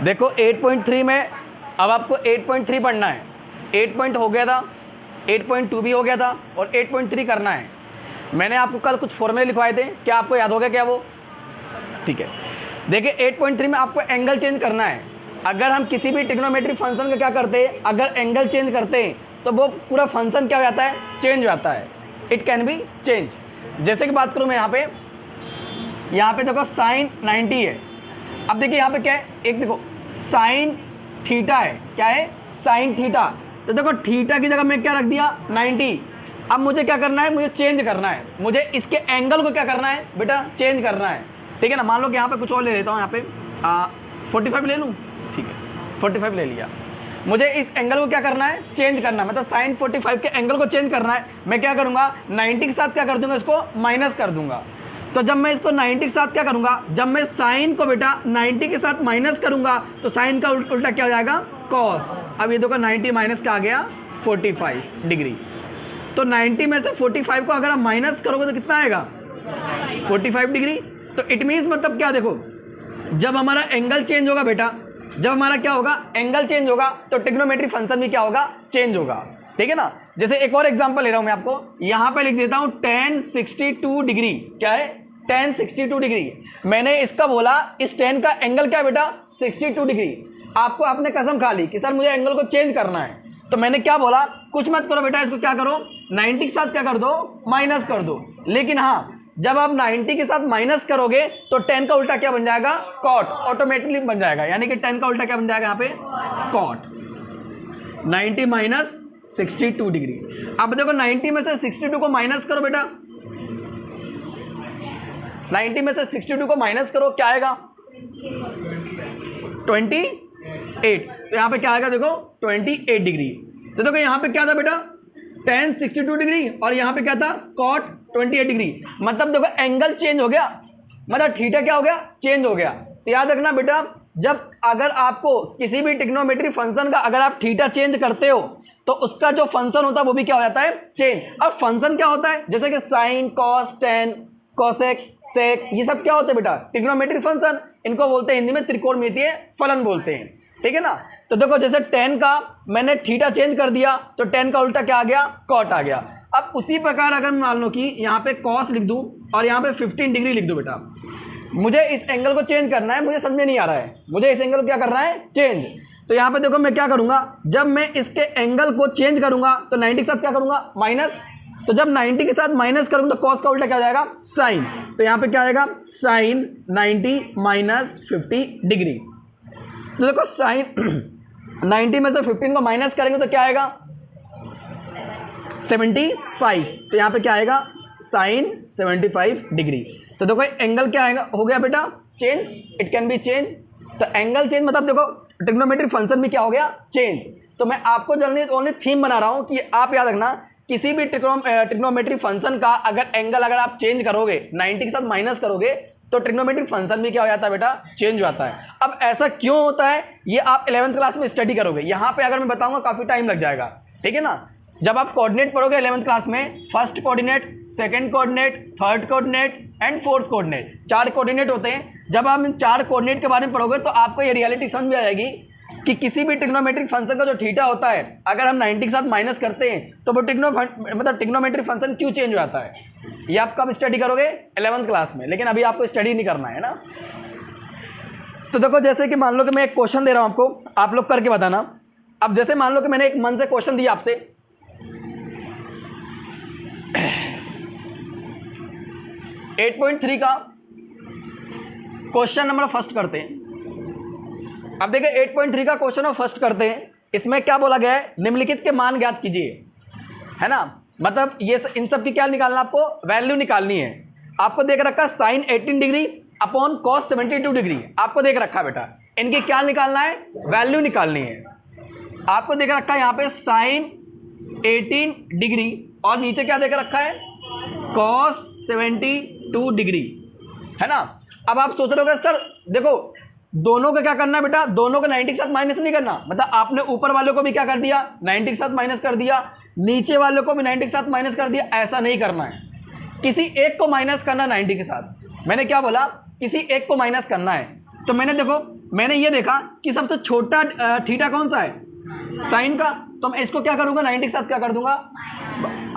देखो 8.3 में अब आपको 8.3 पढ़ना है। 8 पॉइंट हो गया था, 8.2 भी हो गया था और 8.3 करना है। मैंने आपको कल कुछ फॉर्मूले लिखवाए थे, क्या आपको याद हो गया क्या वो? ठीक है, देखिए 8.3 में आपको एंगल चेंज करना है। अगर हम किसी भी ट्रिग्नोमेट्री फंक्शन का क्या करते हैं, अगर एंगल चेंज करते हैं तो वो पूरा फंक्शन क्या हो जाता है, चेंज हो जाता है। It can be change. जैसे कि बात करूँ मैं यहाँ पे देखो साइन 90 है। अब देखिए यहाँ पे क्या है, एक देखो साइन थीटा है, क्या है साइन थीटा। तो देखो थीटा की जगह मैं क्या रख दिया 90। अब मुझे क्या करना है, मुझे चेंज करना है, मुझे इसके एंगल को क्या करना है बेटा, चेंज करना है। ठीक है ना, मान लो कि यहाँ पे कुछ और ले लेता हूँ, यहाँ पे 45 ले लूँ, ठीक है 45 ले लिया। मुझे इस एंगल को क्या करना है, चेंज करना है, मतलब साइन 45 के एंगल को चेंज करना है। मैं क्या करूँगा 90 के साथ क्या कर दूंगा, इसको माइनस कर दूंगा। तो जब मैं इसको 90 के साथ क्या करूँगा, जब मैं साइन को बेटा 90 के साथ माइनस करूँगा तो साइन का उल्टा क्या हो जाएगा, कॉस। अब ये देखो 90 माइनस क्या आ गया 45 डिग्री। तो 90 में से 45 को अगर आप माइनस करोगे तो कितना आएगा 45 डिग्री। तो इट मीन्स मतलब क्या, देखो जब हमारा एंगल चेंज होगा बेटा, जब हमारा क्या होगा एंगल चेंज होगा तो ट्रिग्नोमेट्री फंक्शन भी क्या होगा, चेंज होगा। ठीक है ना, जैसे एक और एग्जांपल ले रहा हूं मैं आपको, यहां पे लिख देता हूं tan 62 डिग्री। क्या है tan 62 डिग्री। मैंने इसका बोला इस tan का एंगल क्या है बेटा 62 डिग्री। आपको आपने कसम खा ली कि सर मुझे एंगल को चेंज करना है, तो मैंने क्या बोला, कुछ मत करो बेटा, इसको क्या करो 90 के साथ क्या कर दो, माइनस कर दो। लेकिन हाँ, जब आप 90 के साथ माइनस करोगे तो tan का उल्टा क्या बन जाएगा, cot, ऑटोमेटिकली बन जाएगा। यानी कि tan का उल्टा क्या बन जाएगा यहाँ पे, cot। 90 minus 62 degree. अब देखो 90 में से 62 को माइनस करो बेटा, 90 में से 62 को माइनस करो, क्या आएगा 28। तो यहाँ पे क्या आएगा देखो 28 डिग्री। तो देखो यहाँ पे क्या था बेटा tan 62 डिग्री और यहाँ पे क्या था cot 28 डिग्री। मतलब देखो एंगल चेंज हो गया, मतलब थीटा क्या हो गया, चेंज हो गया। तो याद रखना बेटा, जब अगर आपको किसी भी ट्रिग्नोमेट्री फंक्शन का अगर आप थीटा चेंज करते हो तो उसका जो फंक्शन होता है वो भी क्या हो जाता है, चेंज। अब फंक्शन क्या होता है, जैसे कि साइन, कॉस, टेन, कोसेक, सेक, ये सब क्या होते हैं बेटा ट्रिग्नोमेट्री फंक्शन। इनको बोलते हैं हिंदी में त्रिकोणमितीय फलन बोलते हैं। ठीक है ना, तो देखो जैसे tan का मैंने थीटा चेंज कर दिया तो tan का उल्टा क्या आ गया, cot आ गया। अब उसी प्रकार अगर मान लो कि यहाँ पे cos लिख दूँ और यहाँ पे 15 डिग्री लिख दूँ बेटा, मुझे इस एंगल को चेंज करना है, मुझे समझ में नहीं आ रहा है, मुझे इस एंगल को क्या करना है, चेंज। तो यहाँ पे देखो मैं क्या करूँगा, जब मैं इसके एंगल को चेंज करूँगा तो 90 के साथ क्या करूँगा, माइनस। तो जब 90 के साथ माइनस करूँगा तो cos का उल्टा क्या हो जाएगा, साइन। तो यहाँ पे क्या आएगा, साइन 90 माइनस 50 डिग्री। तो देखो साइन 90 में से 15 को माइनस करेंगे तो क्या आएगा 75। तो यहाँ पे क्या आएगा साइन 75 डिग्री। तो देखो एंगल क्या आएगा, हो गया बेटा change, it can be change. तो एंगल चेंज मतलब देखो ट्रिग्नोमेट्री फंक्शन भी क्या हो गया, चेंज। तो मैं आपको जल्दी ओनली थीम बना रहा हूँ कि आप याद रखना, किसी भी ट्रिग्नोमेट्री फंक्शन का अगर एंगल अगर आप चेंज करोगे 90 के साथ माइनस करोगे तो ट्रिग्नोमेट्री फंक्शन भी क्या हो जाता है बेटा, चेंज हो जाता है। अब ऐसा क्यों होता है ये आप 11th क्लास में स्टडी करोगे, यहाँ पे अगर मैं बताऊंगा काफी टाइम लग जाएगा। ठीक है ना, जब आप कोऑर्डिनेट पढ़ोगे 11th क्लास में, first coordinate, second coordinate, third coordinate and fourth coordinate, 4 coordinate होते हैं। जब आप इन 4 कोऑर्डिनेट के बारे में पढ़ोगे तो आपको ये रियलिटी समझ में आ जाएगी कि किसी भी ट्रिग्नोमेट्रिक फंक्शन का जो थीटा होता है अगर हम 90 के साथ माइनस करते हैं तो वो ट्रिग्नोमेट्रिक फंक्शन क्यों चेंज हो जाता है। ये आप कब स्टडी करोगे 11th क्लास में, लेकिन अभी आपको स्टडी नहीं करना है ना। तो देखो जैसे कि मान लो कि मैं एक क्वेश्चन दे रहा हूं आपको, आप लोग करके बताना। अब जैसे मान लो कि मैंने एक मन से क्वेश्चन दिया आपसे, 8.3 का क्वेश्चन नंबर फर्स्ट करते हैं। अब देखिए 8.3 का क्वेश्चन है फर्स्ट करते हैं। इसमें क्या बोला गया है, निम्नलिखित के मान ज्ञात कीजिए, है ना। मतलब ये इन सब की क्या निकालना, आपको वैल्यू निकालनी है। आपको देख रखा sine 18 degree upon cos 72 degree, आपको देख रखा बेटा इनकी क्या निकालना है, वैल्यू निकालनी है। आपको देख रखा है यहाँ पे साइन 18 डिग्री और नीचे क्या देख रखा है, कॉस 72 डिग्री, है ना। अब आप सोच रहे हो सर देखो दोनों का क्या करना है बेटा, दोनों को 90 के साथ माइनस नहीं करना, मतलब आपने ऊपर वालों को भी क्या कर दिया 90 के साथ माइनस कर दिया, नीचे वालों को भी 90 के साथ माइनस कर दिया। ऐसा नहीं करना है, किसी एक को माइनस करना 90 के साथ। मैंने क्या बोला, किसी एक को माइनस करना है। तो मैंने देखो मैंने ये देखा कि सबसे छोटा थीटा कौन सा है, साइन का, तो मैं इसको क्या करूँगा 90 के साथ क्या कर दूंगा,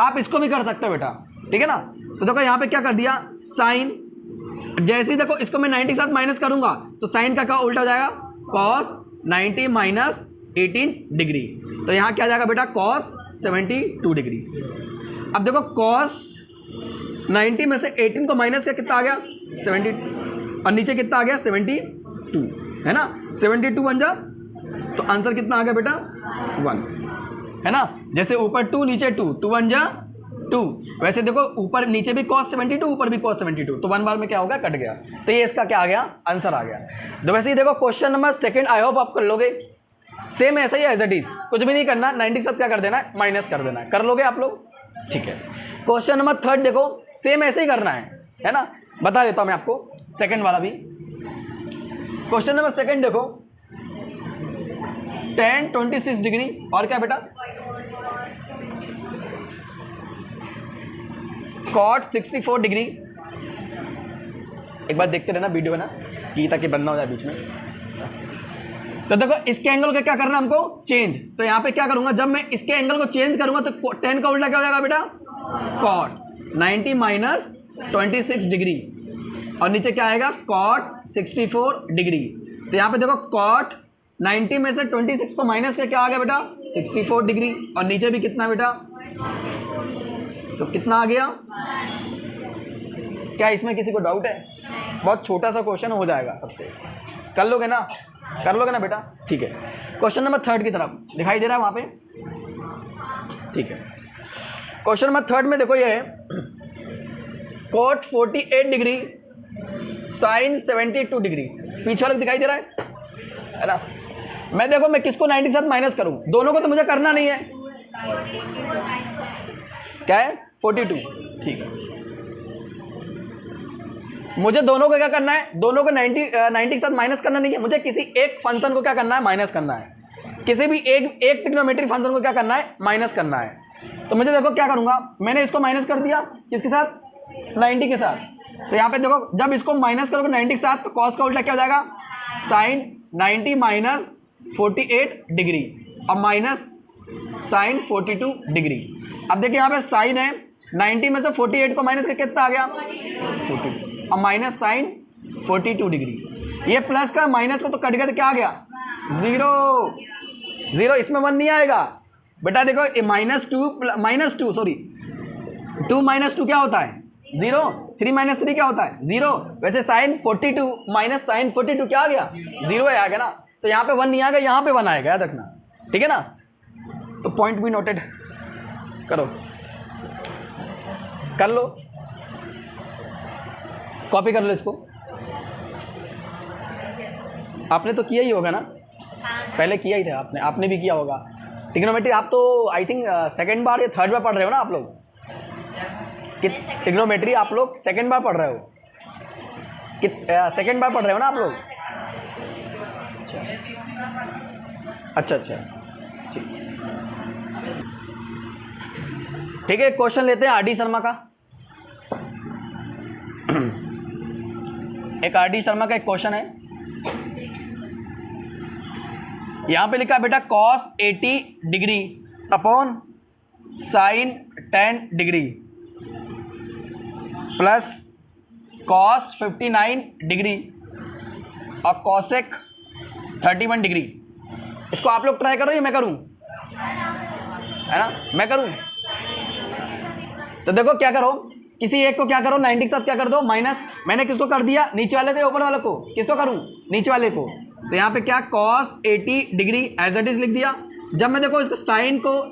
आप इसको भी कर सकते हो बेटा, ठीक है ना। तो देखो यहाँ पे क्या कर दिया, साइन, जैसे ही देखो इसको मैं 90 के साथ माइनस करूंगा तो साइन का क्या उल्टा हो जाएगा, कॉस 90 माइनस 18 डिग्री, तो यहाँ क्या जाएगा बेटा, कॉस 72 डिग्री। अब देखो कॉस 90 में से 18 को माइनस किया, कितना आ गया 70, और नीचे कितना आ गया 72, है ना, 72 बन जा, तो आंसर कितना आ गया बेटा 1, है ना। जैसे ऊपर 2 नीचे 2, 2 बन जा 2, वैसे देखो ऊपर नीचे भी cos 72, ऊपर भी cos 72, तो 1 बार में क्या होगा, कट गया, तो ये इसका क्या आ गया, आंसर आ गया। तो वैसे ही देखो क्वेश्चन नंबर 2 आई होप आप कर लोगे, सेम ऐसा ही एज इट इज, कुछ भी नहीं करना, 90 के साथ क्या कर देना है, माइनस कर देना है, कर लोगे आप लोग, ठीक है। क्वेश्चन नंबर 3 देखो, सेम ऐसे ही करना है ना, बता देता हूं मैं आपको सेकंड वाला भी। क्वेश्चन नंबर 2 देखो, tan 26 डिग्री और क्या बेटा, cot 64 डिग्री। एक बार देखते रहना वीडियो है ना, कि ताकि बंद ना हो जाए बीच में। तो देखो इसके एंगल का क्या करना है हमको, चेंज, तो यहाँ पे क्या करूंगा, जब मैं इसके एंगल को चेंज करूंगा तो tan का उल्टा क्या हो जाएगा बेटा, cot 90 माइनस 26 डिग्री, और नीचे क्या आएगा, cot 64 डिग्री। तो यहाँ पे देखो cot 90 में से 26 को माइनस का क्या आ गया बेटा, 64 डिग्री, और नीचे भी कितना बेटा, तो कितना आ गया। क्या इसमें किसी को डाउट है, बहुत छोटा सा क्वेश्चन हो जाएगा सबसे, कर लोगे ना, कर लोगे ना बेटा, ठीक है। क्वेश्चन नंबर 3 की तरफ दिखाई दे रहा है वहां पे, ठीक है। क्वेश्चन नंबर 3 में देखो ये है, cot 48 डिग्री sin 72 डिग्री, पीछे वाला दिखाई दे रहा है ना। मैं देखो मैं किसको 90 के साथ माइनस करूं, दोनों को तो मुझे करना नहीं है, क्या है 42, ठीक है। मुझे दोनों को क्या करना है, दोनों को 90 के साथ माइनस करना नहीं है, मुझे किसी एक फंक्शन को क्या करना है, माइनस करना है, किसी भी एक ट्रिग्नोमेट्रिक फंक्शन को क्या करना है, माइनस करना है। तो मुझे देखो क्या करूंगा, मैंने इसको माइनस कर दिया किसके साथ, 90 के साथ। तो यहाँ पे देखो जब इसको माइनस करोगे 90 के साथ तो कॉस का उल्टा क्या हो जाएगा, साइन 90 माइनस 48 डिग्री और माइनस साइन 42 डिग्री। अब देखिए यहाँ पे साइन है, 90 में से 48 को माइनस करके कितना आ गया 42 और माइनस साइन 42 डिग्री। ये प्लस का माइनस को तो कट गया तो क्या आ गया 0 0, इसमें 1 नहीं आएगा बेटा। देखो ये -2 सॉरी 2 माइनस 2 क्या होता है 0, 3 माइनस 3 क्या होता है 0। वैसे साइन 42 माइनस साइन 42 क्या आ गया 0 है, आ गया ना। तो यहाँ पे 1 नहीं आएगा, यहाँ पे 1 आएगा, याद रखना, ठीक है ना। तो पॉइंट भी नोटेड करो, कर लो, कॉपी कर लो इसको। आपने तो किया ही होगा ना, पहले किया ही था आपने भी किया होगा ट्रिग्नोमेट्री। आप तो आई थिंक सेकंड बार या थर्ड बार पढ़ रहे हो ना आप लोग, कि ट्रिग्नोमेट्री आप लोग सेकंड बार पढ़ रहे हो, कि सेकंड बार पढ़ रहे हो ना आप लोग। अच्छा ठीक है। क्वेश्चन लेते हैं आर.डी. शर्मा का। एक आर.डी. शर्मा का एक क्वेश्चन है, यहां पे लिखा बेटा cos 80 degree upon sine 10 degree plus cos 59 degree और cosec 31 डिग्री। इसको आप लोग ट्राई करो या मैं करूं, है ना, मैं करूं। तो देखो क्या करो, किसी एक को क्या करो 90 के साथ क्या कर दो माइनस। मैंने किसको कर दिया, नीचे वाले को या ऊपर वाले को, किसको करूं नीचे वाले को। तो यहाँ पे क्या cos 80 degree as it is लिख दिया। जब मैं देखो इसको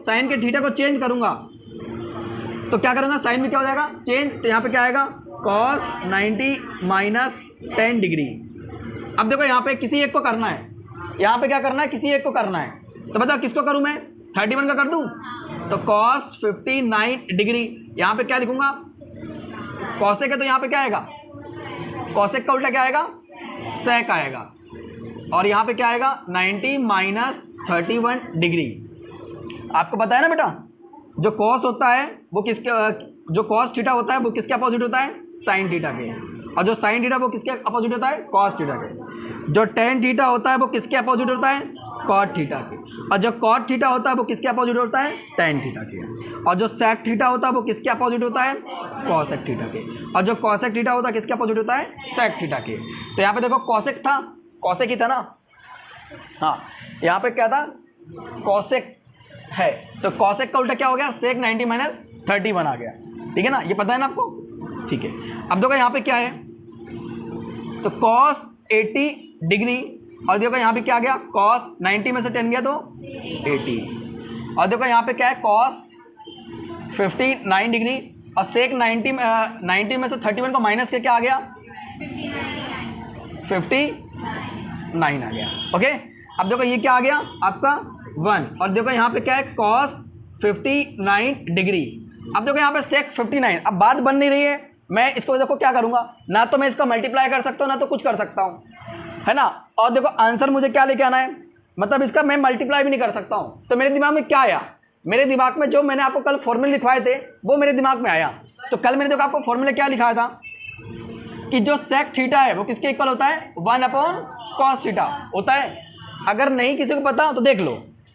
साइन के थीटा को चेंज करूंगा तो क्या करूंगा, साइन में क्या हो जाएगा चेंज। तो यहाँ पे क्या आएगा cos 90 माइनस 10 डिग्री। अब देखो यहाँ पे किसी एक को करना है, यहाँ पे क्या करना है किसी एक को करना है। तो बताओ किसको करूँ मैं, 31 का कर दूँ। तो cos 59 डिग्री, यहाँ पे क्या लिखूंगा कॉसेक है, तो यहाँ पे क्या आएगा कॉसेक का उल्टा क्या आएगा सेक आएगा। और यहाँ पे क्या आएगा 90 माइनस 31 डिग्री। आपको पता है ना बेटा, जो कॉस होता है वो किसके, जो कॉस थीटा होता है वो किसके अपोजिट होता है साइन थीटा के, और जो साइन थीटा वो किसके अपोजिट होता है कॉस थीटा के। जो टेन थीटा होता है वो किसके अपोजिट होता है? कॉट थीटा के। और जो कॉट थीटा होता है वो किसके अपोजिट होता है? टेन थीटा के। और जो सेक थीटा होता है वो किसके अपोजिट होता है? कॉसेक थीटा के। और जो कॉसेक थीटा होता है किसके अपोजिट होता है? सेक थीटा के। तो यहाँ पे देखो कॉसेक था, कॉसेक ही था ना, हाँ यहाँ पे क्या था? कॉसेक है, तो कॉसेक का उल्टा क्या हो गया? सेक 90 माइनस 30 बना गया, ठीक है ना, ये पता है ना आपको, ठीक है। अब देखो यहाँ पे क्या है, तो कॉस 80 डिग्री, और देखो यहाँ पे क्या आ गया? कॉस 90 में से 10 गया तो 80, और देखो यहाँ पे क्या है? कॉस 59 डिग्री, और सेक 90 में से 31 को माइनस के क्या आ गया? 59 आ गया, ओके। अब देखो ये क्या आ गया आपका? 1, और देखो यहाँ पे क्या है? Cos 59 degree. अब देखो यहाँ पे सेक 59, अब बात बन नहीं रही है, मैं इसको देखो क्या करूँगा, ना तो मैं इसका मल्टीप्लाई कर सकता हूँ ना तो कुछ कर सकता हूँ, है ना। और देखो आंसर मुझे क्या लेके आना है, मतलब इसका मैं मल्टीप्लाई भी नहीं कर सकता हूँ। तो मेरे दिमाग में क्या आया? मेरे दिमाग में जो मैंने आपको कल फॉर्मूले लिखवाए थे वो मेरे दिमाग में आया। तो कल मैंने देखो आपको फॉर्मूले क्या लिखाया था कि जो सेक थीटा है वो किसके इक्वल होता है? 1/cos थीटा होता है। अगर नहीं किसी को पता तो देख लो,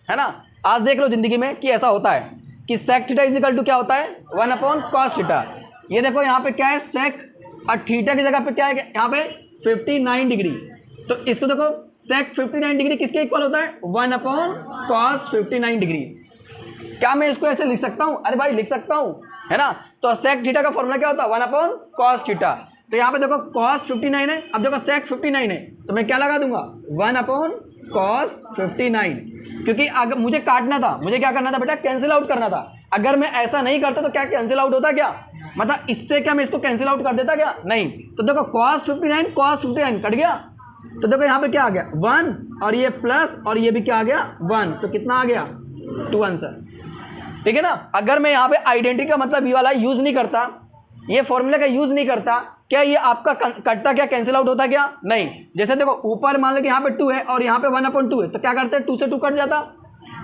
है ना, आज देख लो जिंदगी में कि ऐसा होता है कि sec theta is equal to क्या होता है? 1/cos theta. ये देखो यहाँ पे क्या है? सेक, और थीटा की जगह पे क्या है? यहाँ पे 59 डिग्री। तो इसको देखो, सेक 59 डिग्री किसके इक्वल होता है? 1/cos 59 degree. क्या मैं इसको ऐसे लिख सकता हूँ? अरे भाई लिख सकता हूँ, है ना। तो सेक थीटा का फॉर्मूला क्या होता है? 1/cos theta. तो यहाँ पे देखो cos 59 है, अब देखो सेक 59 है, तो मैं क्या लगा दूंगा? 1/cos 59, क्योंकि अगर मुझे काटना था, मुझे क्या करना था बेटा? कैंसिल आउट करना था। अगर मैं ऐसा नहीं करता तो क्या कैंसिल आउट होता क्या? मतलब इससे क्या मैं इसको कैंसिल आउट कर देता क्या? नहीं। तो देखो cos 59 कट गया, तो देखो यहाँ पे क्या आ गया? 1, और ये प्लस, और ये भी क्या आ गया? 1, तो कितना आ गया? 2 आंसर, ठीक है ना। अगर मैं यहाँ पे आइडेंटिटी का मतलब ये वाला यूज नहीं करता, ये फॉर्मूले का यूज नहीं करता, क्या ये आपका कटता क्या? कैंसिल आउट होता क्या? नहीं। जैसे देखो ऊपर मान लो कि यहाँ पे 2 है और यहाँ पे 1/2 है, तो क्या करते हैं? 2 से 2 कट जाता।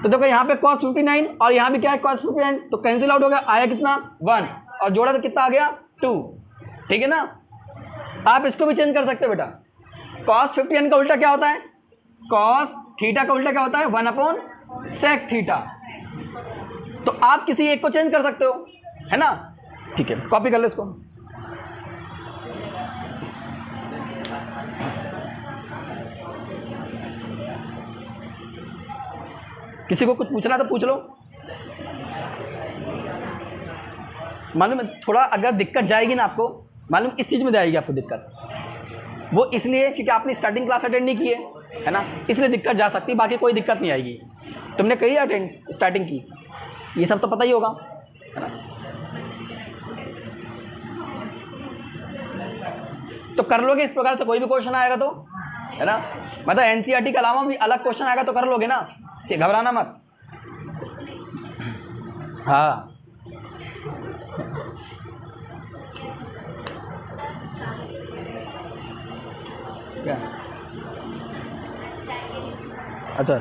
तो देखो यहाँ पे cos 59 और यहाँ भी क्या है? cos 59, तो कैंसिल आउट हो गया, आया कितना? 1, और जोड़ा तो कितना आ गया? 2, ठीक है ना। आप इसको भी चेंज कर सकते हो बेटा। cos 59 का उल्टा क्या होता है? cos थीटा का उल्टा क्या होता है? 1/sec theta. तो आप किसी एक को चेंज कर सकते हो, है ना, ठीक है। कॉपी कर लो इसको। किसी को कुछ पूछना तो पूछ लो। मालूम है थोड़ा अगर दिक्कत जाएगी ना आपको, मालूम इस चीज़ में जाएगी आपको दिक्कत, वो इसलिए क्योंकि आपने स्टार्टिंग क्लास अटेंड नहीं की है ना, इसलिए दिक्कत जा सकती है, बाकी कोई दिक्कत नहीं आएगी। तुमने कही अटेंड स्टार्टिंग की, ये सब तो पता ही होगा, है ना। तो कर लोगे इस प्रकार से, कोई भी क्वेश्चन आएगा तो, है ना, मतलब एनसीईआरटी के अलावा भी अलग क्वेश्चन आएगा तो कर लोगे ना, ठीक, घबराना मत। हाँ क्या? अच्छा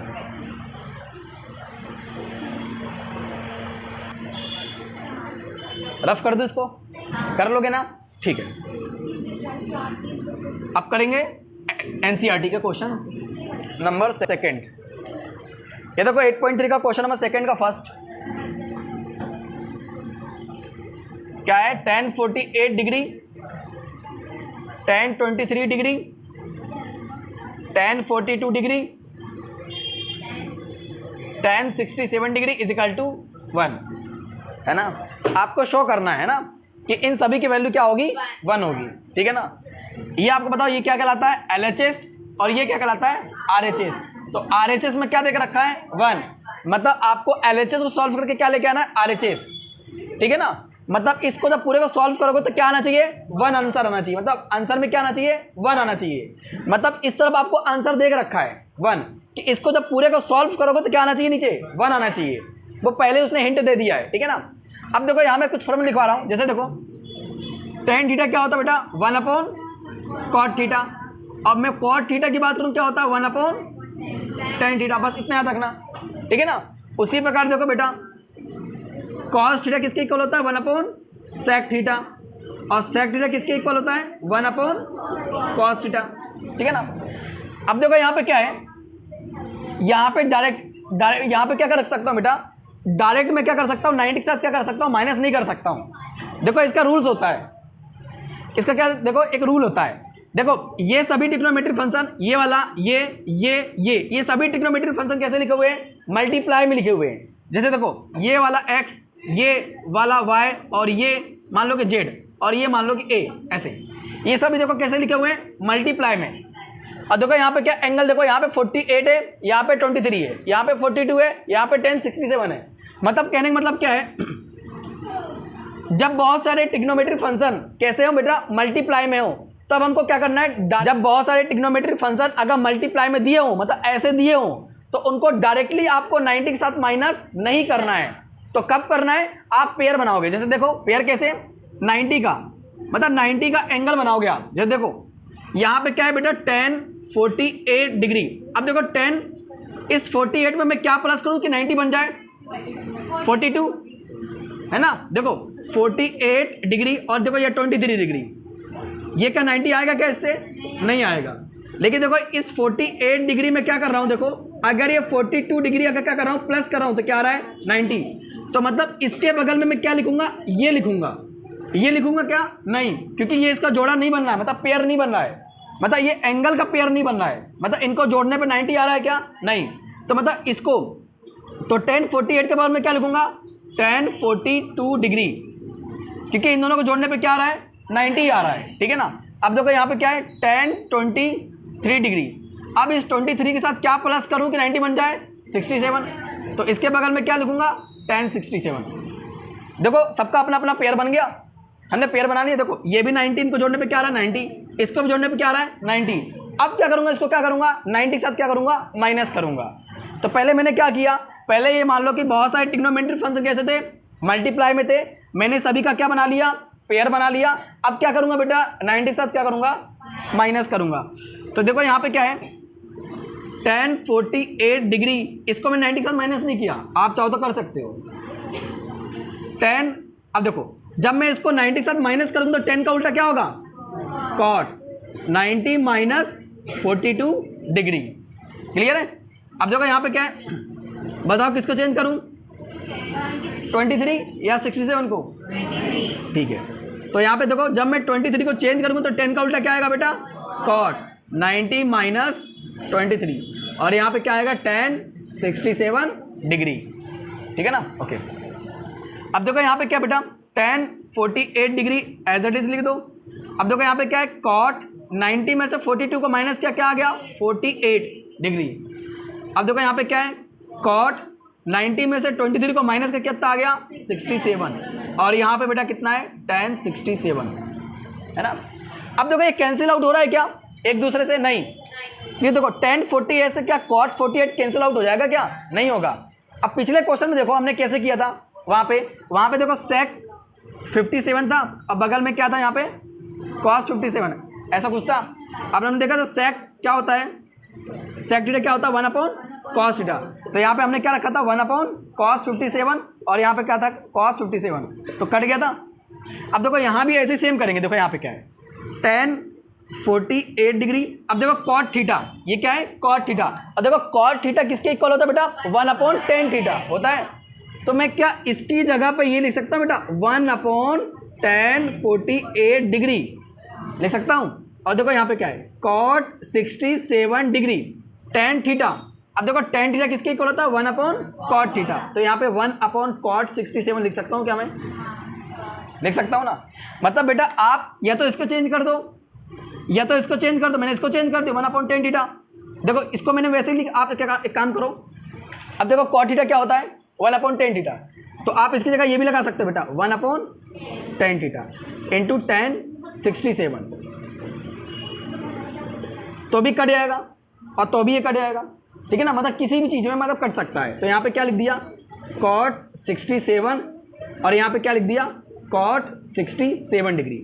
रफ कर दो इसको, कर लोगे ना, ठीक है। अब करेंगे एनसीईआरटी के क्वेश्चन नंबर सेकंड। ये देखो 8.3 का क्वेश्चन नंबर सेकंड का फर्स्ट क्या है? tan 48 degree, tan 23 degree, tan 42 degree, tan 67 degree is equal to 1, है ना। आपको शो करना है ना कि इन सभी की वैल्यू क्या होगी? 1 होगी, ठीक है ना। ये आपको बताओ ये क्या कहलाता है? LHS, और ये क्या कहलाता है? RHS। तो RHS में क्या देख रखा है? 1, मतलब आपको LHS को सॉल्व करके क्या लेके आना है? RHS, ठीक है ना। मतलब इसको जब पूरे को सॉल्व करोगे तो क्या आना चाहिए? 1 आंसर आना चाहिए, मतलब आंसर में क्या आना चाहिए? 1 आना चाहिए। मतलब इस तरफ आपको आंसर देख रखा है 1, कि इसको जब पूरे को सॉल्व करोगे तो क्या आना चाहिए? नीचे 1 आना चाहिए। वो पहले उसने हिंट दे दिया है, ठीक है ना। अब देखो यहाँ मैं कुछ फॉर्मूला लिखवा रहा हूँ, जैसे देखो tan थीटा क्या होता है बेटा? 1/cot theta. अब मैं cot थीटा की बात करूँ क्या होता है? 1/tan थीटा, बस इतना याद रखना, ठीक है ना। उसी प्रकार देखो बेटा cos थीटा किसके इक्वल होता है? 1/sec थीटा, और sec थीटा किसके इक्वल होता है? 1/cos थीटा, ठीक है ना। अब देखो यहाँ पे क्या है, यहाँ पे डायरेक्ट यहाँ पे क्या कर रख सकता हूँ बेटा, डायरेक्ट में क्या कर सकता हूँ, 90 के साथ क्या कर सकता हूँ, माइनस नहीं कर सकता हूँ। देखो इसका रूल्स होता है, इसका क्या, देखो एक रूल होता है, देखो ये सभी ट्रिग्नोमेट्रिक फंक्शन, ये वाला, ये सभी ट्रिग्नोमेट्रिक फंक्शन कैसे लिखे हुए हैं, मल्टीप्लाई में लिखे हुए हैं। जैसे देखो ये वाला x, ये वाला y, और ये मान लो कि z, और ये मान लो कि a, ऐसे ये सभी देखो कैसे लिखे हुए हैं, मल्टीप्लाई में। और देखो यहाँ पे क्या एंगल, देखो यहाँ पे 48 है, यहाँ पे 23 है, यहाँ पे 42 है, यहाँ पे 1067 है। मतलब कहने का मतलब क्या है, जब बहुत सारे ट्रिग्नोमेट्रिक फंक्शन कैसे हो बेटा, मल्टीप्लाई में हो, तब हमको क्या करना है, जब बहुत सारे ट्रिग्नोमेट्रिक फंक्शन अगर मल्टीप्लाई में दिए हो, मतलब ऐसे दिए हो, तो उनको डायरेक्टली आपको 90 के साथ माइनस नहीं करना है। तो कब करना है, आप पेयर बनाओगे। जैसे देखो पेयर कैसे, 90 का मतलब 90 का एंगल बनाओगे आप। जैसे देखो यहाँ पे क्या है बेटा, 10 48 डिग्री। अब देखो 10 इस 48 में मैं क्या प्लस करूँ कि 90 बन जाए, 42 है ना। देखो 48 डिग्री और देखो ये 23 डिग्री, ये क्या 90 आएगा क्या, इससे नहीं आएगा। लेकिन देखो इस 48 डिग्री में क्या कर रहा हूँ, देखो अगर ये 42 डिग्री अगर क्या कर रहा हूँ, प्लस कर रहा हूँ, तो क्या आ रहा है 90। तो मतलब इसके बगल में मैं क्या लिखूंगा, ये लिखूंगा, ये लिखूंगा क्या, नहीं, क्योंकि ये इसका जोड़ा नहीं बन रहा है, मतलब पेयर नहीं बन रहा है, मतलब ये एंगल का पेयर नहीं बन रहा है, मतलब इनको जोड़ने पे 90 आ रहा है क्या, नहीं। तो मतलब इसको तो 1048 के बाद में क्या लिखूंगा, 1042 डिग्री, क्योंकि इन दोनों को जोड़ने पे क्या आ रहा है, 90 आ रहा है, ठीक है ना। अब देखो यहाँ पे क्या है, 1023 डिग्री। अब इस 23 के साथ क्या प्लस करूँ कि 90 बन जाए, 67। तो इसके बगल में क्या लिखूंगा, 1067। देखो सबका अपना अपना पेयर बन गया, हमने पेयर बना लिया। देखो ये भी 19 को जोड़ने पे क्या आ रहा है 90, इसको भी जोड़ने पे क्या आ रहा है 90। अब क्या करूंगा, इसको क्या करूंगा, 90 के साथ क्या करूंगा, माइनस करूंगा। तो पहले मैंने क्या किया, पहले ये मान लो कि बहुत सारे ट्रिग्नोमेट्रिक फंक्शन कैसे थे, मल्टीप्लाई में थे, मैंने सभी का क्या बना लिया, पेयर बना लिया। अब क्या करूंगा बेटा, 90 के साथ क्या करूंगा, माइनस करूंगा। तो देखो यहाँ पे क्या है, 1048 डिग्री, इसको मैं 90 के साथ माइनस नहीं किया, आप चाहो तो कर सकते हो 10। अब देखो जब मैं इसको 90 के साथ माइनस करूंगा तो 10 का उल्टा क्या होगा, कॉट 90 माइनस 42 डिग्री। क्लियर है। अब देखो यहाँ पे क्या है, बताओ किसको चेंज करूं, 23 या 67 को, ठीक है। तो यहाँ पे देखो जब मैं 23 को चेंज करूंगा तो 10 का उल्टा क्या आएगा बेटा, कॉट 90 माइनस 23, और यहाँ पे क्या आएगा 1067 डिग्री, ठीक है ना। ओके अब देखो यहाँ पे क्या बेटा, 1048 डिग्री एज इट इज लिख दो। अब देखो यहाँ पे क्या है, कॉट 90 में से 42 को माइनस क्या क्या आ गया, 48 डिग्री। अब देखो यहाँ पे क्या है, कॉट 90 में से 23 को माइनस का कितना आ गया, 67, और यहाँ पे बेटा कितना है 1067, है ना। अब देखो ये कैंसिल आउट हो रहा है क्या एक दूसरे से, नहीं। ये देखो 1048 से क्या कॉट 48 कैंसिल आउट हो जाएगा क्या, नहीं होगा। अब पिछले क्वेश्चन में देखो हमने कैसे किया था, वहाँ पे देखो सेक 57 था, अब बगल में क्या था यहाँ पे कॉस 57, ऐसा कुछ था। अब हमने देखा था सेक क्या होता है, सेक थीटा क्या होता है 1/cos थीटा। तो यहाँ पे हमने क्या रखा था 1/cos 57, और यहाँ पे क्या था cos 57, तो कट गया था। अब देखो यहाँ भी ऐसे सेम करेंगे। देखो यहाँ पे क्या है 1048 डिग्री। अब देखो cot थीटा, ये क्या है cot थीटा, और देखो cot थीटा किसके इक्वल होता है बेटा, 1/tan थीटा होता है। तो मैं क्या इसकी जगह पे ये लिख सकता हूँ बेटा 1/tan 48 डिग्री लिख सकता हूँ। और देखो यहाँ पे क्या है cot 67 डिग्री tan थीटा। अब देखो tan थीटा किसके इक्वल होता है 1/cot थीटा, तो यहाँ पे 1/cot 67 लिख सकता हूँ क्या, मैं लिख सकता हूँ ना। मतलब बेटा आप या तो इसको चेंज कर दो या तो इसको चेंज कर दो, मैंने इसको चेंज कर दिया 1/tan थीटा। देखो इसको मैंने वैसे ही लिख, आप क्या एक काम करो, अब देखो cot थीटा क्या होता है 1/tan थीटा, तो आप इसकी जगह ये भी लगा सकते हो बेटा 1/tan थीटा इंटू tan 67, तो भी कट जाएगा और तो भी ये कट जाएगा, ठीक है ना। मतलब किसी भी चीज़ में मतलब कट सकता है। तो यहाँ पे क्या लिख दिया cot 67, और यहाँ पे क्या लिख दिया cot 67 डिग्री।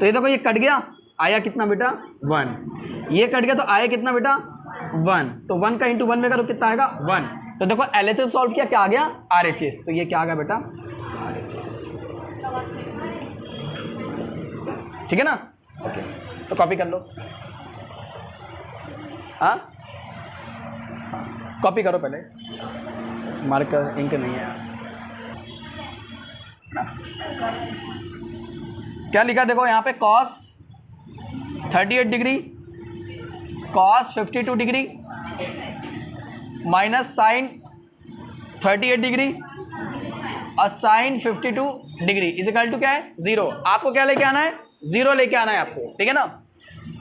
तो ये देखो ये कट गया, आया कितना बेटा 1, ये कट गया तो आया कितना बेटा 1, तो 1 का इंटू 1 में करो कितना आएगा 1। तो देखो LHS सॉल्व किया, क्या आ गया RHS, तो ये क्या आ गया बेटा RHS, ठीक है ना। ओके तो कॉपी कर लो। हाँ, कॉपी करो पहले, मार्कर इंक नहीं है। क्या लिखा देखो यहाँ पे, cos 38 degree, cos 52 degree minus sine 38 degree और sine 52 degree is equal to क्या है, 0। आपको क्या लेके आना है, 0 लेके आना है आपको, ठीक है ना।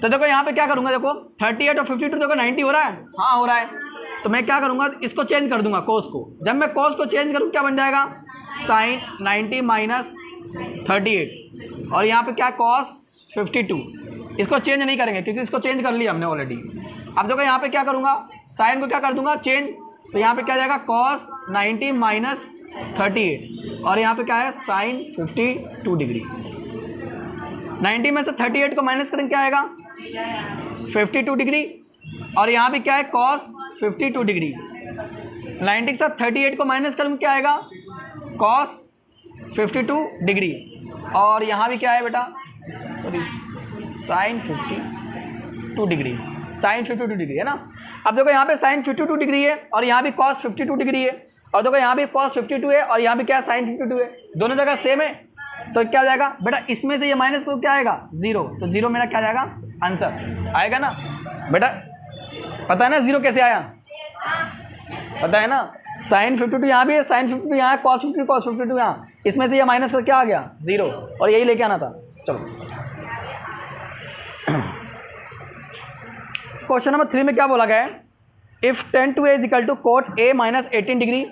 तो देखो यहाँ पे क्या करूँगा, देखो 38 और 52 देखो 90 हो रहा है, हाँ हो रहा है। तो मैं क्या करूँगा, इसको चेंज कर दूंगा कोस को। जब मैं कोस को चेंज करूँ क्या बन जाएगा, साइन 90 माइनस 38 और यहाँ पे क्या कॉस 52। इसको चेंज नहीं करेंगे क्योंकि इसको चेंज कर लिया हमने ऑलरेडी। अब देखो यहाँ पे क्या करूँगा, साइन को क्या कर दूंगा चेंज, तो यहाँ पे क्या जाएगा कॉस 90 माइनस 38 और यहाँ पे क्या है साइन 52 डिग्री। 90 में से 38 को माइनस करेंगे क्या आएगा 52 डिग्री और यहाँ पे क्या है कॉस 52 डिग्री। 90 के साथ 38 को माइनस करेंगे क्या आएगा कॉस 52 डिग्री और यहाँ भी क्या है बेटा, sorry sine 52 degree, sine 52 degree है ना। अब देखो यहाँ पे साइन 52 डिग्री है और यहाँ भी कॉस 52 डिग्री है और देखो यहाँ भी कॉस 52 है और यहाँ भी क्या साइन 52 है, दोनों जगह सेम है। तो क्या हो जाएगा बेटा, इसमें से ये माइनस तो क्या आएगा 0, तो 0 मेरा क्या जाएगा आंसर आएगा ना बेटा। पता है ना 0 कैसे आया, पता है ना, साइन 52 यहाँ भी है, साइन 52 यहाँ है, कॉस 52 यहाँ, इसमें से ये माइनस कर क्या आ गया 0 और यही लेके आना था। चलो क्वेश्चन नंबर 3 में क्या बोला गया है, if tan 2a is equal to cot a minus 18 degree.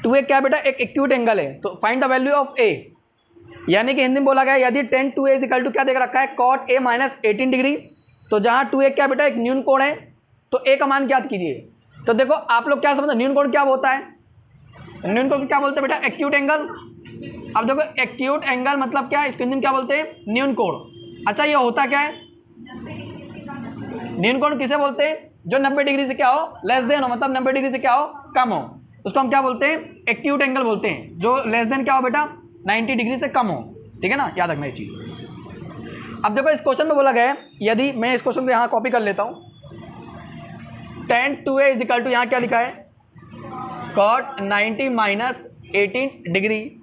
2a क्या बेटा एक एक्यूट एंगल है, तो find the value of a। यानी कि हिंदी में बोला गया यदि tan 2a is equal to क्या देख रखा है cot a माइनस 18 डिग्री, तो जहाँ 2a क्या बेटा एक न्यून कोण है तो a का मान ज्ञात कीजिए। तो देखो आप लोग क्या समझते, न्यून कोण क्या होता है, न्यून कोण क्या बोलते हैं बेटा एक्यूट एंगल। अब देखो एक्यूट एंगल मतलब क्या है, इसको हिंदी में क्या बोलते हैं न्यून कोण। अच्छा ये होता क्या है, न्यून कोण किसे बोलते हैं, जो 90 डिग्री से क्या हो लेस देन हो, मतलब 90 डिग्री से क्या हो कम हो, उसको हम क्या बोलते हैं एक्यूट एंगल बोलते हैं। जो लेस देन क्या हो बेटा 90 डिग्री से कम हो, ठीक है ना, याद रखना ये चीज। अब देखो इस क्वेश्चन में बोला गया है, यदि मैं इस क्वेश्चन को यहाँ कॉपी कर लेता हूँ, tan 2a is equal to यहाँ क्या लिखा है cot 90 माइनस 18 डिग्री,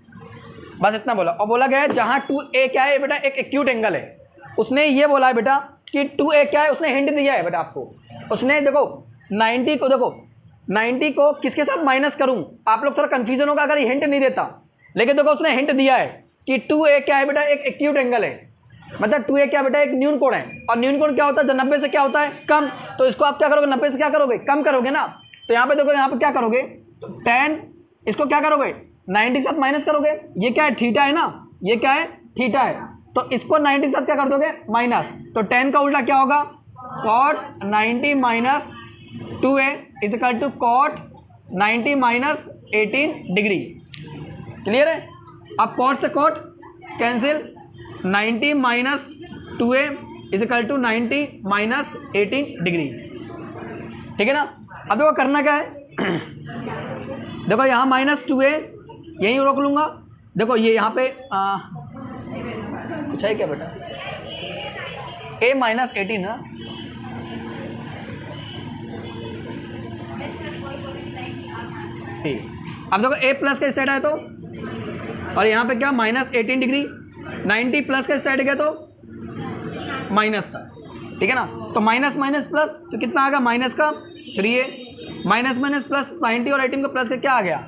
बस इतना बोला। और बोला गया है जहाँ 2a क्या है बेटा एक एक्यूट एंगल है, उसने ये बोला है बेटा कि 2a क्या है, उसने हिंट दिया है बेटा आपको। उसने देखो 90 को, देखो 90 को किसके साथ माइनस करूं, आप लोग थोड़ा कंफ्यूजन होगा अगर ये हिंट नहीं देता, लेकिन देखो उसने हिंट दिया है कि 2a क्या है बेटा एक एक्यूट एंगल है, मतलब 2a क्या बेटा एक न्यून कोण है। और न्यून कोण क्या होता है, जो 90 से क्या होता है कम, तो इसको आप क्या करोगे 90 से क्या करोगे कम करोगे ना। तो यहाँ पे देखो यहाँ पे क्या करोगे, तो tan इसको क्या करोगे 90 के साथ माइनस करोगे, ये क्या है थीटा है ना, ये क्या है थीटा है, तो इसको 90 के साथ क्या कर दोगे माइनस, तो tan का उल्टा क्या होगा cot 90 minus 2a is equal to cot 90 minus 18 degree. Clear है। अब cot से cot cancel, 90 minus 2a is equal to 90 minus 18 degree, ठीक है ना। अब देखो करना क्या है देखो यहाँ माइनस 2a यहीं रोक लूँगा, देखो ये यहाँ पे कुछ है क्या बेटा a माइनस 18 ना, अब देखो a प्लस का इस साइड आया तो, और यहाँ पे क्या माइनस 18 डिग्री, 90 प्लस का इस साइड गया तो माइनस का, ठीक है ना। तो माइनस माइनस प्लस तो कितना आ गया माइनस का 3a, माइनस माइनस प्लस 90 और 18 का प्लस का क्या आ गया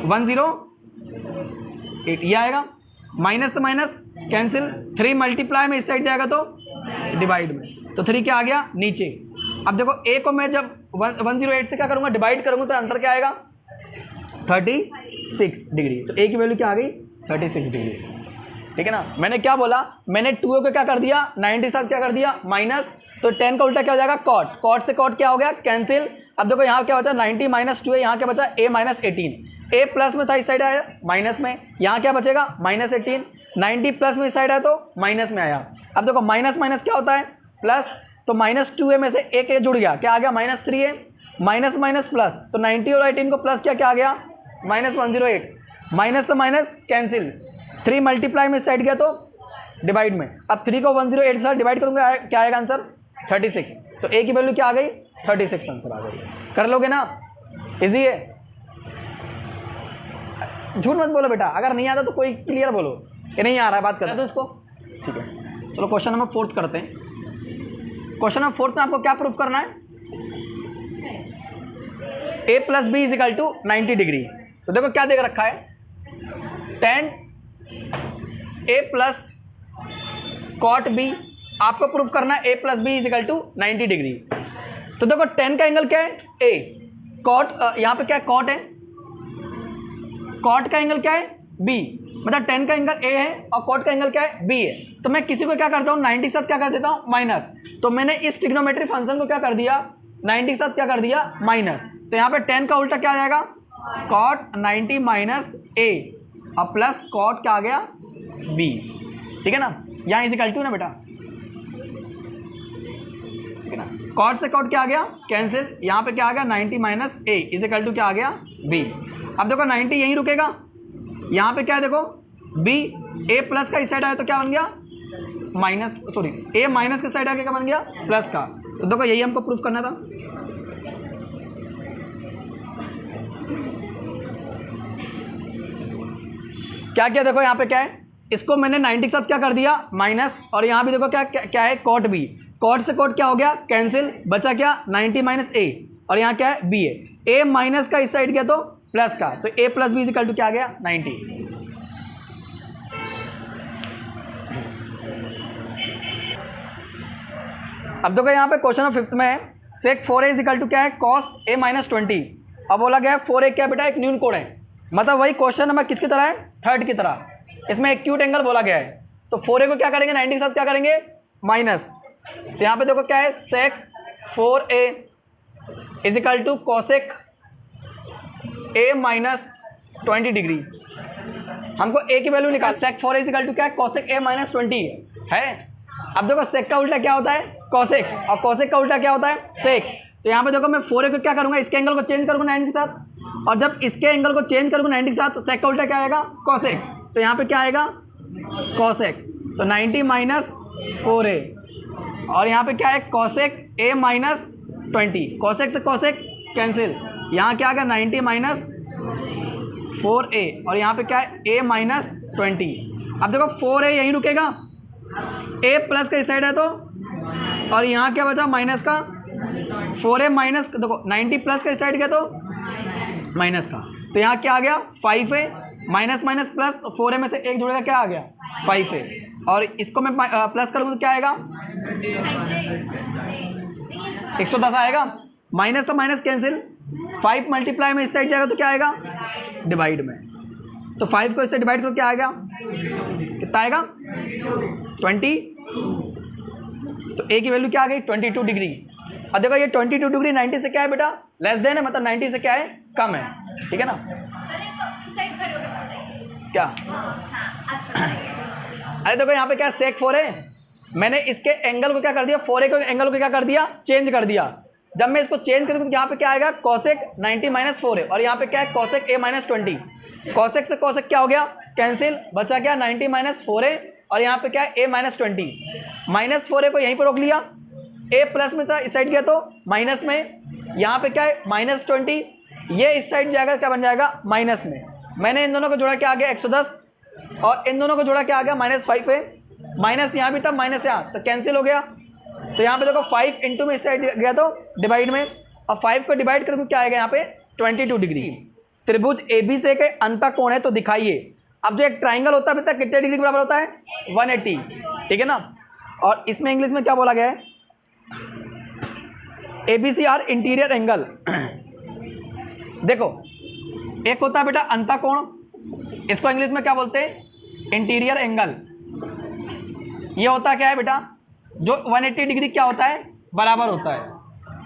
108, ये आएगा। माइनस से माइनस कैंसिल, 3 मल्टीप्लाई में इस साइड जाएगा तो डिवाइड में, तो 3 क्या आ गया नीचे। अब देखो a को मैं जब 108 से क्या करूँगा डिवाइड करूँगा तो आंसर क्या आएगा 36 डिग्री। तो a की वैल्यू क्या आ गई 36 डिग्री, ठीक है ना। मैंने क्या बोला, मैंने 2a को क्या कर दिया 90 के साथ क्या कर दिया माइनस, तो 10 का उल्टा क्या हो जाएगा cot, cot से cot क्या हो गया कैंसिल। अब देखो यहाँ क्या बचा 90 माइनस 2a, यहाँ क्या बचा a माइनस 18, a प्लस में था इस साइड आया माइनस में, यहाँ क्या बचेगा माइनस 18, 90 प्लस में इस साइड आया तो माइनस में आया। अब देखो माइनस माइनस क्या होता है प्लस, तो माइनस 2a में से एक a जुड़ गया, क्या आ गया minus 3a, minus minus plus, तो 90 और 18 को प्लस क्या आ गया माइनस 108, माइनस से माइनस कैंसिल, 3 मल्टीप्लाई में इस साइड गया तो डिवाइड में। अब 3 को 108 के साथ डिवाइड करूँगा क्या आएगा आंसर 36। तो ए की वैल्यू क्या आ गई? 36 आंसर आ गई। कर लोगे ना? इजी है, झूठ मत बोलो बेटा। अगर नहीं आता तो कोई क्लियर बोलो कि नहीं आ रहा है, बात कर दो इसको। ठीक है, चलो क्वेश्चन नंबर 4 करते हैं। क्वेश्चन नंबर 4 में आपको क्या प्रूफ करना है? a plus B is equal to 90 degree. तो देखो क्या देख रखा है, tan a plus cot B. आपको प्रूफ करना है a plus B is equal to 90 degree. तो देखो tan का एंगल क्या है? a। कॉट यहाँ पे क्या है? कॉट है। कॉट का एंगल क्या है? b। मतलब tan का एंगल a है और कॉट का एंगल क्या है? b है। तो मैं किसी को क्या करता हूँ? 90 के साथ क्या कर देता हूँ? माइनस। तो मैंने इस ट्रिग्नोमेट्री फंक्शन को क्या कर दिया? 90 के साथ क्या कर दिया? माइनस। तो यहाँ पे tan का उल्टा क्या आ जाएगा? कॉट 90 माइनस a और प्लस कॉट क्या आ गया? b। ठीक है ना? यहाँ इज इक्वल टू ना बेटा, ठीक है ना? कॉट से कॉट क्या आ गया? कैंसिल। यहाँ पे क्या आ गया? 90 minus a is equal to क्या आ गया? b। अब देखो 90 यहीं रुकेगा। यहाँ पे क्या है? देखो b a प्लस का इस साइड आया तो क्या बन गया? माइनस, सॉरी a माइनस के साइड आके क्या बन गया? प्लस का। तो देखो यही हमको प्रूफ करना था। क्या क्या देखो यहाँ पे क्या है? इसको मैंने 90 के साथ क्या कर दिया? माइनस। और यहाँ भी देखो क्या क्या है? Cot B. कॉट से कॉट क्या हो गया? कैंसिल। बचा क्या? 90 माइनस a और यहाँ क्या है? b है। a माइनस का इस साइड गया तो प्लस का, तो a plus B is equal to क्या आ गया? 90। अब देखो यहाँ पे क्वेश्चन नंबर 5 में है sec 4a is equal to क्या है? cos a minus 20। अब बोला गया है 4a क्या बेटा? एक न्यून कोण है। मतलब वही क्वेश्चन नंबर किसकी तरह है? थर्ड की तरह। इसमें एक्यूट एंगल बोला गया है। तो 4a को क्या करेंगे? 90 के साथ क्या करेंगे? माइनस। तो यहाँ पे देखो क्या है? sec 4a is equal to cosec a minus 20 degree. हमको a की वैल्यू निकाल। sec 4a is equal to क्या है? cosec a माइनस 20 है। अब देखो sec का उल्टा क्या होता है? cosec। और cosec का उल्टा क्या होता है? sec। तो यहाँ पे देखो मैं 4a को क्या करूँगा? इसके एंगल को चेंज करूँगा 90 के साथ, और जब इसके एंगल को चेंज करूँगा 90 के साथ तो sec का उल्टा क्या आएगा? cosec। तो यहाँ पे क्या आएगा? cosec। तो 90 माइनस 4a और यहाँ पे क्या है? cosec a minus 20। cosec से cosec कैंसिल। यहाँ क्या आ गया? 90 माइनस 4a और यहाँ पे क्या है? a minus 20। अब देखो 4a यहीं रुकेगा, a प्लस का इस साइड है तो, और यहाँ क्या बचा? माइनस का। 4a माइनस, देखो 90 प्लस का इस साइड गया तो माइनस का। तो यहाँ क्या आ गया? 5a minus minus plus, 4a में से एक जुड़ेगा, क्या आ गया? 5a। और इसको मैं प्लस करूँगा तो क्या आएगा? 110 आएगा। माइनस से माइनस कैंसिल। 5 मल्टीप्लाई में इस साइड जाएगा तो क्या आएगा? डिवाइड में। तो 5 को इससे डिवाइड करो क्या आएगा? कितना आएगा? 20। तो a की वैल्यू क्या आ गई? 22 डिग्री। और देखो ये 22 डिग्री 90 से क्या है बेटा? लेस देन है, मतलब 90 से क्या है? कम है। ठीक है ना? क्या? अरे देखो यहाँ पे क्या sec 4 है, मैंने इसके एंगल को क्या कर दिया? 4a के एंगल को क्या कर दिया? चेंज कर दिया। जब मैं इसको चेंज करूँ तो यहाँ पे क्या आएगा? cosec 90 माइनस 4a और यहाँ पे क्या है? cosec a minus 20। cosec से cosec क्या हो गया? कैंसिल। बचा क्या? 90 माइनस 4a और यहाँ पे क्या है? a minus 20। माइनस 4a को यहीं पर रोक लिया, a प्लस में था, इस साइड गया तो माइनस में। यहाँ पे क्या है? माइनस 20। ये इस साइड जाएगा, क्या बन जाएगा? माइनस में। मैंने इन दोनों को जोड़ा, क्या आ गया? 110। और इन दोनों को जोड़ा, क्या आ गया? Minus 5a। माइनस यहाँ भी था, माइनस यहाँ, तो कैंसिल हो गया। तो यहाँ पे देखो 5 इंटू में इस साइड गया तो डिवाइड में, और 5 को डिवाइड करके क्या आएगा? यहाँ पे 22 डिग्री। त्रिभुज AB से के अंतःकोण है तो दिखाइए। अब जो एक ट्राइंगल होता है बेटा कितने डिग्री के बराबर होता है? 180। ठीक है ना? और इसमें इंग्लिश में क्या बोला गया है? ABC are interior angle. देखो एक होता है बेटा अंतःकोण, इसको इंग्लिश में क्या बोलते हैं? Interior angle. ये होता क्या है बेटा? जो 180 डिग्री क्या होता है? बराबर होता है।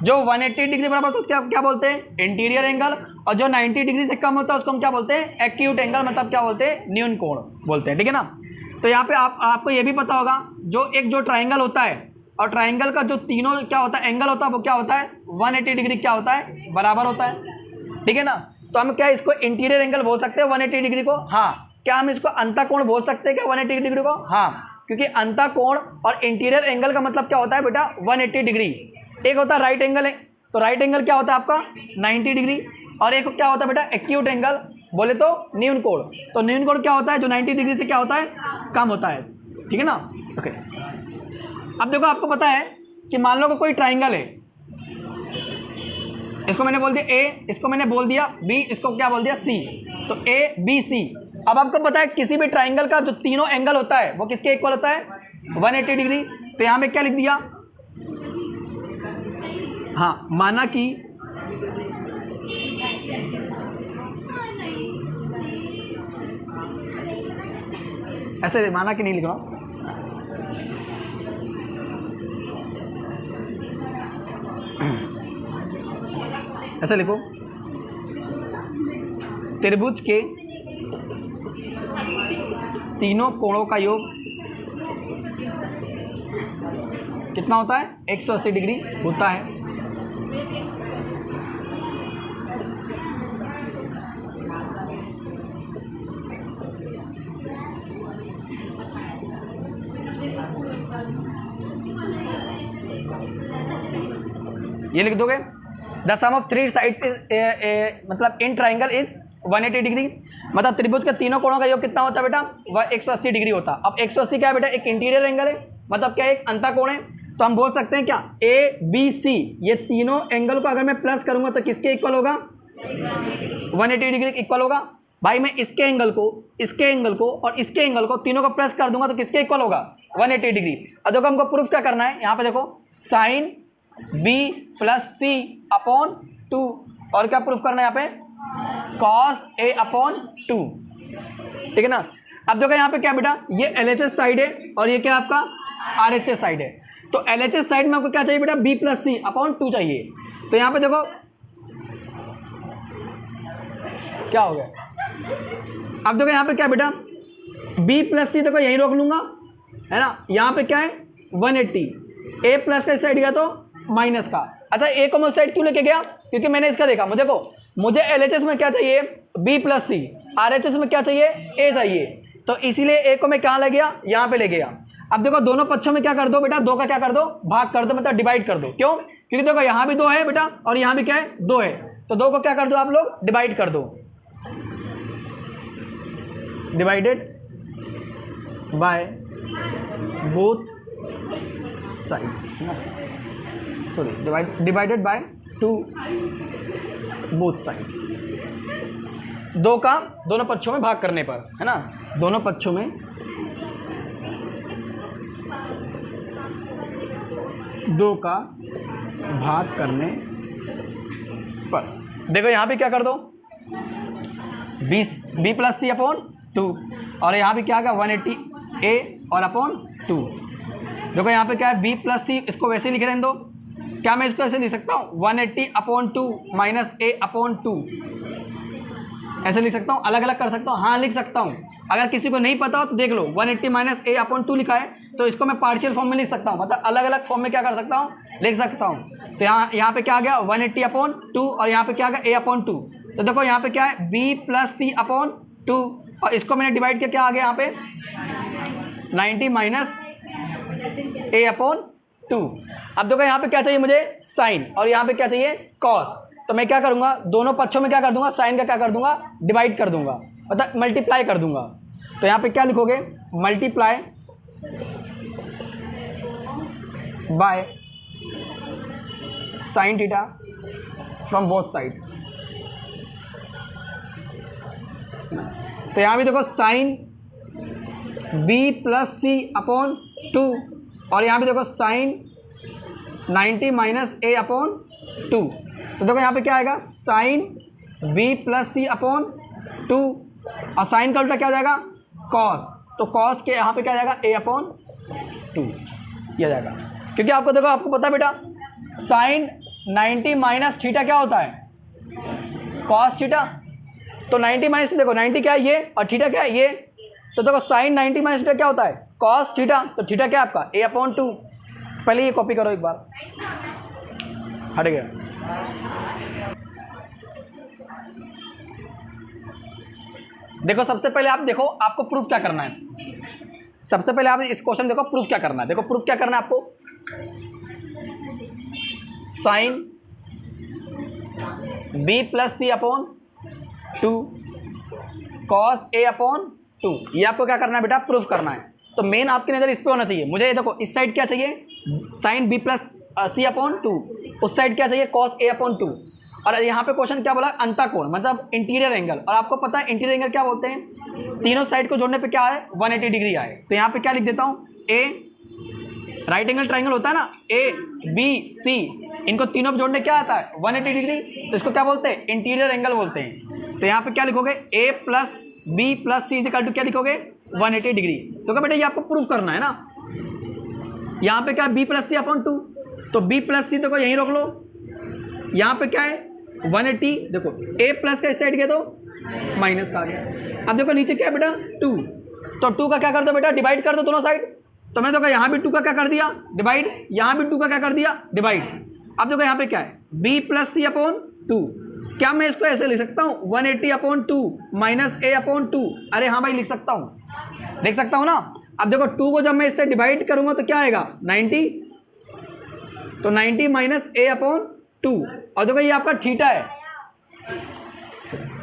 जो 180 डिग्री बराबर होता है उसको क्या बोलते हैं? Interior angle. और जो 90 डिग्री से कम होता है उसको हम क्या बोलते हैं? एक्यूट एंगल, मतलब क्या बोलते हैं? न्यून कोण बोलते हैं। ठीक है ना? तो यहाँ पे आपको ये भी पता होगा, जो ट्राइंगल होता है और ट्राइंगल का जो तीनों क्या होता है? एंगल होता है, वो क्या होता है? 180 डिग्री क्या होता है? बराबर होता है। ठीक है ना? तो हम क्या इसको इंटीरियर एंगल बोल सकते हैं 180 डिग्री को? हाँ। क्या हम इसको अंतःकोण बोल सकते हैं क्या 180 डिग्री को? हाँ। क्योंकि अंतःकोण और इंटीरियर एंगल का मतलब क्या होता है बेटा 180 डिग्री। एक होता है राइट एंगल है, तो राइट एंगल क्या होता है आपका 90 डिग्री, और एक क्या होता है बेटा एक्यूट एंगल बोले तो न्यून कोण। तो न्यून कोण क्या होता है जो 90 डिग्री से क्या होता है कम होता है, ठीक है ना। ओके अब देखो आपको पता है कि मान लो कोई ट्राइंगल है, इसको मैंने बोल दिया ए, इसको मैंने बोल दिया बी, इसको क्या बोल दिया सी, तो ए बी सी। अब आपको पता है किसी भी ट्राइंगल का जो तीनों एंगल होता है वो किसके इक्वल होता है 180 डिग्री। तो यहां पे क्या लिख दिया, हाँ माना कि ऐसे माना कि नहीं लिख रहा हूं, ऐसे लिखो त्रिभुज के तीनों कोणों का योग कितना होता है 180 डिग्री होता है। ये लिख दोगे the sum of three sides is मतलब इन ट्राइंगल इज 180 डिग्री, मतलब त्रिभुज के तीनों कोणों का योग कितना होता है बेटा वह 180 डिग्री होता। अब 180 क्या है बेटा एक इंटीरियर एंगल है, मतलब क्या है एक अंतःकोण है। तो हम बोल सकते हैं क्या ए बी सी ये तीनों एंगल को अगर मैं प्लस करूंगा तो किसके इक्वल होगा 180 डिग्री इक्वल होगा। भाई मैं इसके एंगल को और इसके एंगल को तीनों को प्लस कर दूंगा तो किसके इक्वल होगा 180 डिग्री। अब देखो हमको प्रूफ क्या करना है, यहाँ पे देखो साइन बी प्लस सी अपॉन 2 और क्या प्रूफ करना है यहाँ पे कॉस ए अपॉन 2, ठीक है ना। अब देखो यहाँ पे क्या बेटा ये LHS साइड है और ये क्या आपका RHS साइड है। तो LHS साइड में आपको क्या चाहिए बेटा बी प्लस सी अपॉन 2 चाहिए। तो यहाँ पे देखो क्या हो गया, अब देखो यहाँ पे क्या बेटा बी प्लस सी देखो यहीं रोक लूंगा है ना। यहाँ पे क्या है 180, ए प्लस का इस साइड गया तो माइनस का। अच्छा ए को मैं उस साइड क्यों लेके गया क्योंकि मैंने इसका देखा मुझे LHS में क्या चाहिए बी प्लस सी, RHS में क्या चाहिए ए चाहिए, तो इसीलिए ए को मैं कहाँ ले गया यहाँ पे ले गया। अब देखो दोनों पक्षों में क्या कर दो बेटा 2 का क्या कर दो भाग कर दो, मतलब डिवाइड कर दो। क्यों क्योंकि देखो यहाँ भी 2 है बेटा और यहाँ भी क्या है 2 है, तो 2 को क्या कर दो आप लोग डिवाइड कर दो, divided by both sides, sorry divided by 2 both sides. 2 का दोनों पक्षों में भाग करने पर है ना, दोनों पक्षों में 2 का भाग करने पर। देखो यहाँ पे क्या कर दो बी प्लस सी अपॉन 2 और यहाँ पे क्या होगा 180 ए और अपॉन 2। देखो यहाँ पे क्या है बी प्लस सी, इसको वैसे लिख रहने दो। क्या मैं इसको ऐसे लिख सकता हूँ 180 अपॉन 2 माइनस ए अपॉन 2, ऐसे लिख सकता हूँ, अलग अलग कर सकता हूँ, हाँ लिख सकता हूँ। अगर किसी को नहीं पता हो तो देख लो 180 माइनस ए अपॉन 2 लिखा है तो इसको मैं पार्शियल फॉर्म में लिख सकता हूँ, मतलब अलग अलग फॉर्म में क्या कर सकता हूँ लिख सकता हूँ। तो यहाँ पे क्या आ गया 180 अपॉन 2 और यहाँ पे क्या आ गया ए अपॉन 2। तो देखो यहाँ पे क्या है बी प्लस सी अपॉन 2 और इसको मैंने डिवाइड किया, क्या आ गया यहाँ पे 90 माइनस ए अपॉन 2। अब देखो यहाँ पे क्या चाहिए मुझे साइन और यहाँ पे क्या चाहिए कॉस, तो मैं क्या करूँगा दोनों पक्षों में क्या कर दूंगा साइन का क्या कर दूंगा डिवाइड कर दूंगा, मतलब मल्टीप्लाई कर दूंगा। तो यहाँ पे क्या लिखोगे multiply by sine theta from both side. तो यहाँ भी देखो साइन बी प्लस सी अपॉन 2 और यहाँ पे देखो साइन 90 माइनस ए अपॉन 2। तो देखो यहाँ पे क्या आएगा साइन बी प्लस सी अपॉन 2 और साइन का उल्टा क्या हो जाएगा कॉस, तो कॉस के यहाँ पे क्या आ जाएगा ए अपॉन 2 ये आ जाएगा। क्योंकि आपको देखो आपको पता है बेटा साइन 90 माइनस थीटा क्या होता है कॉस थीटा, तो 90 माइनस देखो 90 क्या है ये और थीटा क्या है ये, तो देखो साइन 90 माइनस थीटा क्या होता है कॉस थीटा, तो थीटा क्या है आपका ए अपॉन 2। पहले ये कॉपी करो एक बार, हट गया। देखो सबसे पहले आप देखो आपको प्रूफ क्या करना है। सबसे पहले आप इस क्वेश्चन देखो प्रूफ क्या करना है। देखो प्रूफ क्या करना है आपको, sine B plus C upon 2 cos A upon 2, ये आपको क्या करना है बेटा, प्रूफ करना है। तो मेन आपकी नज़र इस पे होना चाहिए। मुझे देखो इस साइड क्या चाहिए, साइन बी प्लस सी अपॉन 2, उस साइड क्या चाहिए, कॉस ए अपॉन 2। और यहाँ पे क्वेश्चन क्या बोला, अंतःकोण मतलब इंटीरियर एंगल। और आपको पता है इंटीरियर एंगल क्या बोलते हैं, तीनों साइड को जोड़ने पे क्या है, 180 डिग्री आए। तो यहाँ पे क्या लिख देता हूँ, ए राइट एंगल ट्राइंगल होता है ना, ए बी सी, इनको तीनों पे जोड़ने क्या आता है, 180 डिग्री। तो इसको क्या बोलते हैं, इंटीरियर एंगल बोलते हैं। तो यहाँ पे क्या लिखोगे, A plus B plus C equal to क्या लिखोगे, 180 डिग्री। तो क्या बेटा ये आपको प्रूफ करना है ना। यहाँ पे क्या है, बी प्लस सी अपॉन 2, तो बी प्लस सी देखो यहीं रोक लो। यहाँ पे क्या है 180, देखो ए प्लस का इस साइड गया तो माइनस का आ गया। अब देखो नीचे क्या है बेटा 2, तो 2 का क्या कर दो बेटा, डिवाइड कर दो दोनों साइड। तो मैंने देखो यहाँ भी 2 का क्या कर दिया, डिवाइड, यहाँ भी 2 का क्या कर दिया, डिवाइड। अब देखो यहाँ पे क्या है, बी प्लस सी अपॉन 2, क्या मैं इसको ऐसे लिख सकता हूँ 180 अपॉन 2 माइनस ए अपॉन 2। अरे हाँ भाई लिख सकता हूँ, देख सकता हूँ ना। अब देखो 2 को जब मैं इससे डिवाइड करूँगा तो क्या आएगा 90, तो 90 माइनस ए अपॉन 2। और देखो ये आपका थीटा है,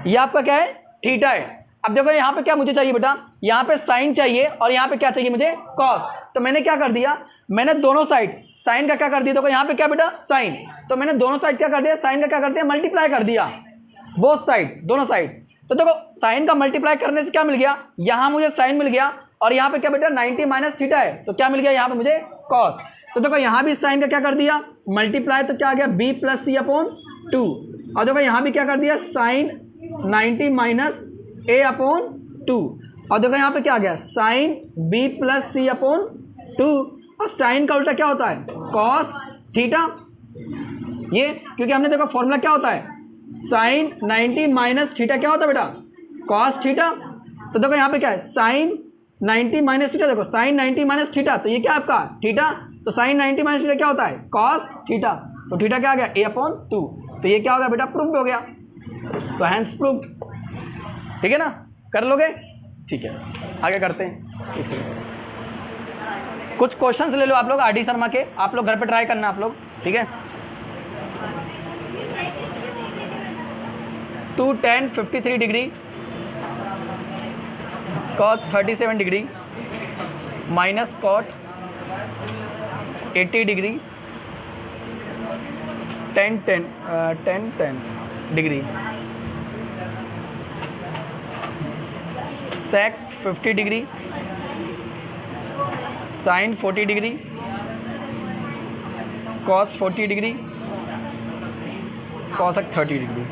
ये आपका क्या है, थीटा है। अब देखो यहाँ पे क्या मुझे चाहिए बेटा, यहाँ पे साइन चाहिए और यहाँ पे क्या चाहिए मुझे, कॉस। तो मैंने क्या कर दिया, मैंने दोनों साइड साइन का क्या कर दिया, देखो यहाँ पे क्या बेटा साइन, तो मैंने दोनों साइड क्या कर दिया, साइन का क्या कर दिया, मल्टीप्लाई कर दिया, बोथ साइड, दोनों साइड। तो देखो साइन का मल्टीप्लाई करने से क्या मिल गया, यहाँ मुझे साइन मिल गया और यहाँ पे क्या बेटा 90 माइनस थीटा है, तो क्या मिल गया यहाँ पे मुझे कॉस। तो देखो यहाँ भी साइन का क्या कर दिया, मल्टीप्लाई, तो क्या आ गया बी प्लस सी अपॉन 2। और देखो यहाँ भी क्या कर दिया, साइन 90 माइनस ए अपॉन 2। और देखो यहाँ पे क्या आ गया, साइन बी प्लस सी अपॉन 2। और साइन का उल्टा क्या होता है, कॉस थीटा। ये क्योंकि हमने देखो फॉर्मूला क्या होता है, साइन 90 माइनस थीटा क्या होता है बेटा, कॉस थीटा। तो देखो यहाँ पे क्या है, साइन 90 माइनस थीटा, देखो साइन 90 माइनस थीटा, तो ये क्या आपका थीटा, तो साइन 90 माइनस थीटा क्या होता है, कॉस थीटा। तो थीटा क्या आ गया, ए अपॉन 2। तो ये क्या हो गया बेटा, प्रूफ हो गया। तो हैंस प्रूफ, ठीक है ना, कर लोगे, ठीक है। आगे करते हैं, एक सेकंड, कुछ क्वेश्चंस ले लो आप लोग आर डी शर्मा के, आप लोग घर पे ट्राई करना आप लोग, ठीक है। 2 tan 53 degree cos 37 degree minus cot 80 degree tan 10 degree sec 50 degree sin 40 degree cos 40 degree cosec 30 degree.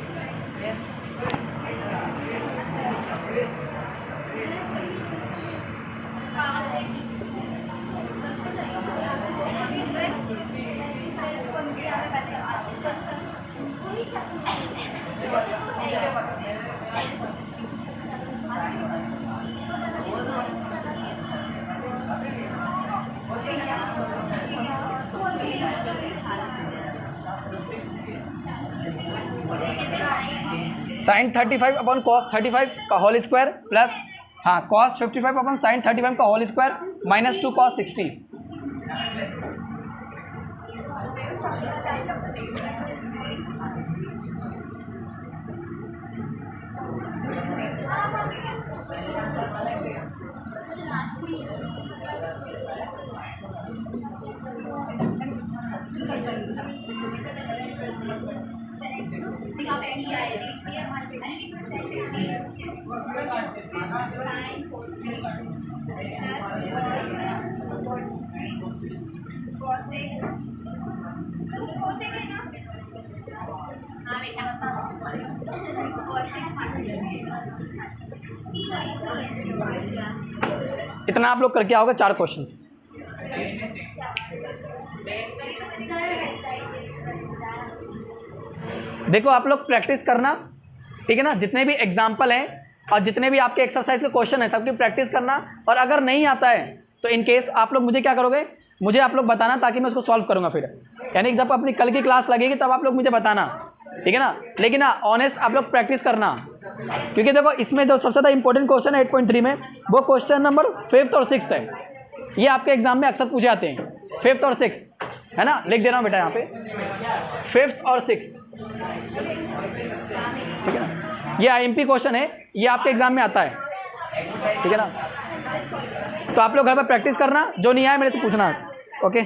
Sine 35 upon cos 35 का होल स्क्वायर प्लस हाँ कॉस 55 अपॉन साइन 35 का होल स्क्वायर माइनस 2 कॉस 60। इतना आप लोग करके आओगे 4 क्वेश्चंस। देखो आप लोग प्रैक्टिस करना, ठीक है ना, जितने भी एग्जाम्पल हैं और जितने भी आपके एक्सरसाइज के क्वेश्चन हैं सबकी प्रैक्टिस करना। और अगर नहीं आता है तो इन केस आप लोग मुझे क्या करोगे, मुझे आप लोग बताना ताकि मैं उसको सॉल्व करूंगा फिर, यानी जब अपनी कल की क्लास लगेगी तब आप लोग मुझे बताना, ठीक है ना। लेकिन ना ऑनेस्ट आप लोग प्रैक्टिस करना, क्योंकि देखो इसमें जो सबसे ज़्यादा इंपॉर्टेंट क्वेश्चन है 8.3 में वो क्वेश्चन नंबर 5th और 6th है। ये आपके एग्जाम में अक्सर पूछे जाते हैं, 5th और 6th, है ना, लिख दे रहा हूँ बेटा यहाँ पे 5th और 6th, ठीक है ना। ये IMP क्वेश्चन है, ये आपके एग्जाम में आता है, ठीक है ना। तो आप लोग घर पर प्रैक्टिस करना, जो नहीं आया मेरे से पूछना, ओके।